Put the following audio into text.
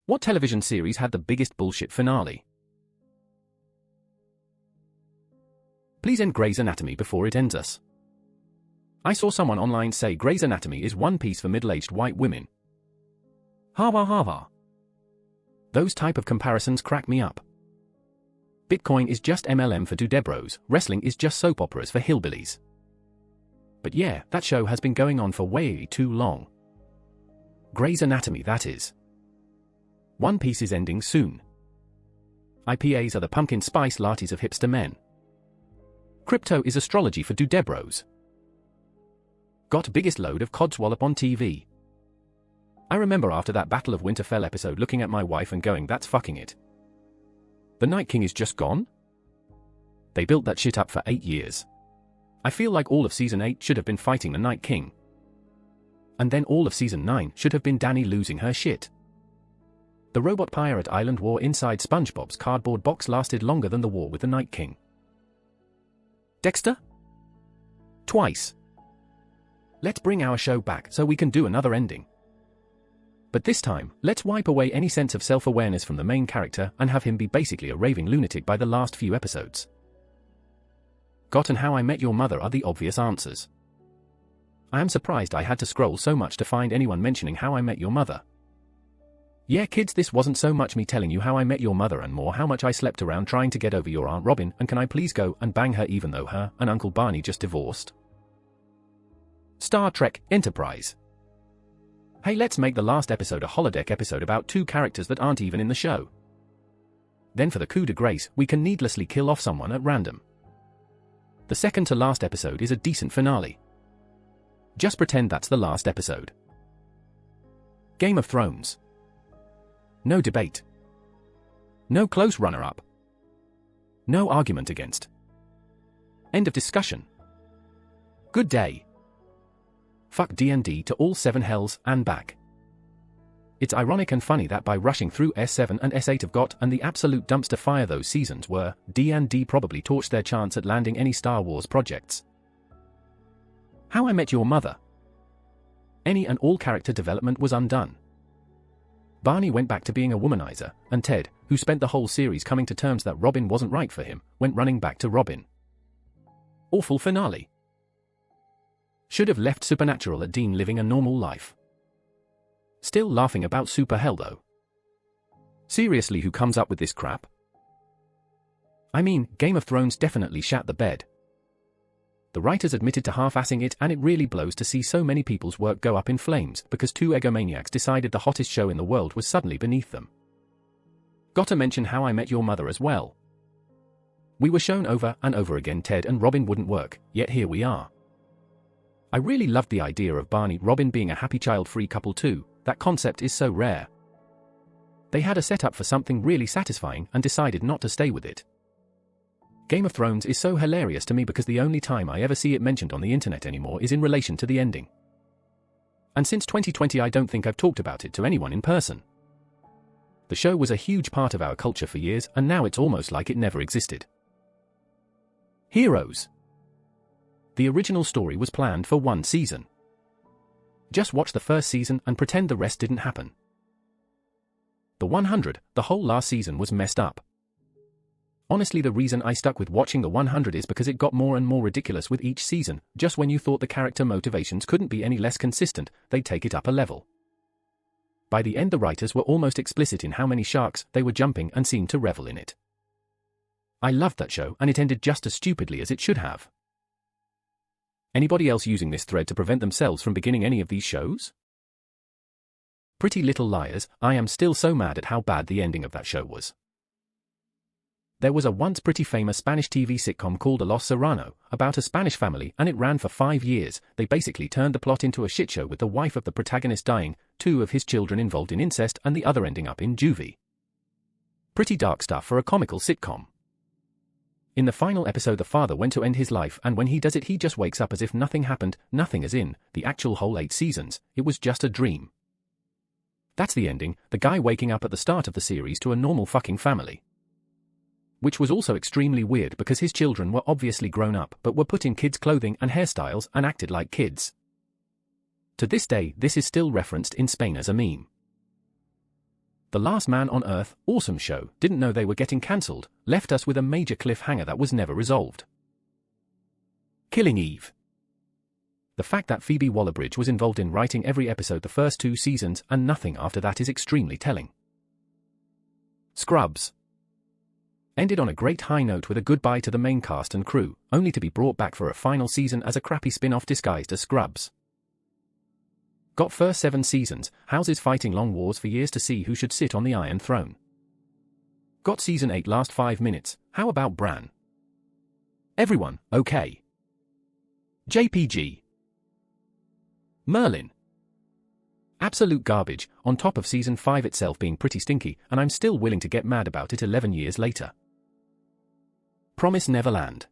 What television series had the biggest bullshit finale? Please end Grey's Anatomy before it ends us. I saw someone online say Grey's Anatomy is One Piece for middle-aged white women. Hava hava. Those type of comparisons crack me up. Bitcoin is just MLM for dudebros, wrestling is just soap operas for hillbillies. But yeah, that show has been going on for way too long. Grey's Anatomy, that is. One Piece is ending soon. IPAs are the pumpkin spice lattes of hipster men. Crypto is astrology for dudebros. Got biggest load of codswallop on TV. I remember after that Battle of Winterfell episode looking at my wife and going, that's fucking it. The Night King is just gone? They built that shit up for 8 years. I feel like all of Season 8 should have been fighting the Night King. And then all of Season 9 should have been Dany losing her shit. The Robot Pirate Island war inside SpongeBob's cardboard box lasted longer than the war with the Night King. Dexter? Twice. Let's bring our show back so we can do another ending. But this time, let's wipe away any sense of self-awareness from the main character and have him be basically a raving lunatic by the last few episodes. Got and How I Met Your Mother are the obvious answers. I am surprised I had to scroll so much to find anyone mentioning How I Met Your Mother. Yeah kids, this wasn't so much me telling you how I met your mother and more how much I slept around trying to get over your Aunt Robin and can I please go and bang her even though her and Uncle Barney just divorced. Star Trek Enterprise. Hey, let's make the last episode a holodeck episode about 2 characters that aren't even in the show. Then for the coup de grace, we can needlessly kill off someone at random. The second to last episode is a decent finale. Just pretend that's the last episode. Game of Thrones. No debate. No close runner-up. No argument against. End of discussion. Good day. Fuck D&D to all 7 hells and back. It's ironic and funny that by rushing through S7 and S8 of GOT and the absolute dumpster fire those seasons were, D&D probably torched their chance at landing any Star Wars projects. How I Met Your Mother. Any and all character development was undone. Barney went back to being a womanizer, and Ted, who spent the whole series coming to terms that Robin wasn't right for him, went running back to Robin. Awful finale. Should have left Supernatural at Dean living a normal life. Still laughing about Super Hell though. Seriously, who comes up with this crap? I mean, Game of Thrones definitely shat the bed. The writers admitted to half-assing it and it really blows to see so many people's work go up in flames because 2 egomaniacs decided the hottest show in the world was suddenly beneath them. Gotta mention How I Met Your Mother as well. We were shown over and over again Ted and Robin wouldn't work, yet here we are. I really loved the idea of Barney Robin being a happy child-free couple too. That concept is so rare. They had a setup for something really satisfying and decided not to stay with it. Game of Thrones is so hilarious to me because the only time I ever see it mentioned on the internet anymore is in relation to the ending. And since 2020 I don't think I've talked about it to anyone in person. The show was a huge part of our culture for years and now it's almost like it never existed. Heroes. The original story was planned for 1 season. Just watch the first season and pretend the rest didn't happen. The 100, the whole last season was messed up. Honestly, the reason I stuck with watching the 100 is because it got more and more ridiculous with each season. Just when you thought the character motivations couldn't be any less consistent, they'd take it up a level. By the end the writers were almost explicit in how many sharks they were jumping and seemed to revel in it. I loved that show and it ended just as stupidly as it should have. Anybody else using this thread to prevent themselves from beginning any of these shows? Pretty Little Liars, I am still so mad at how bad the ending of that show was. There was a once pretty famous Spanish TV sitcom called A Los Serrano, about a Spanish family and it ran for 5 years. They basically turned the plot into a shitshow with the wife of the protagonist dying, 2 of his children involved in incest and the other ending up in juvie. Pretty dark stuff for a comical sitcom. In the final episode the father went to end his life and when he does it he just wakes up as if nothing happened, nothing as in, the actual whole 8 seasons, it was just a dream. That's the ending, the guy waking up at the start of the series to a normal fucking family. Which was also extremely weird because his children were obviously grown up but were put in kids' clothing and hairstyles and acted like kids. To this day this is still referenced in Spain as a meme. The Last Man on Earth, awesome show, didn't know they were getting cancelled, left us with a major cliffhanger that was never resolved. Killing Eve. The fact that Phoebe Waller-Bridge was involved in writing every episode the first 2 seasons and nothing after that is extremely telling. Scrubs. Ended on a great high note with a goodbye to the main cast and crew, only to be brought back for a final season as a crappy spin-off disguised as Scrubs. Got first 7 seasons, houses fighting long wars for years to see who should sit on the Iron Throne. Got season 8 last 5 minutes, how about Bran? Everyone, okay. JPG. Merlin. Absolute garbage, on top of season 5 itself being pretty stinky, and I'm still willing to get mad about it 11 years later. Promise Neverland.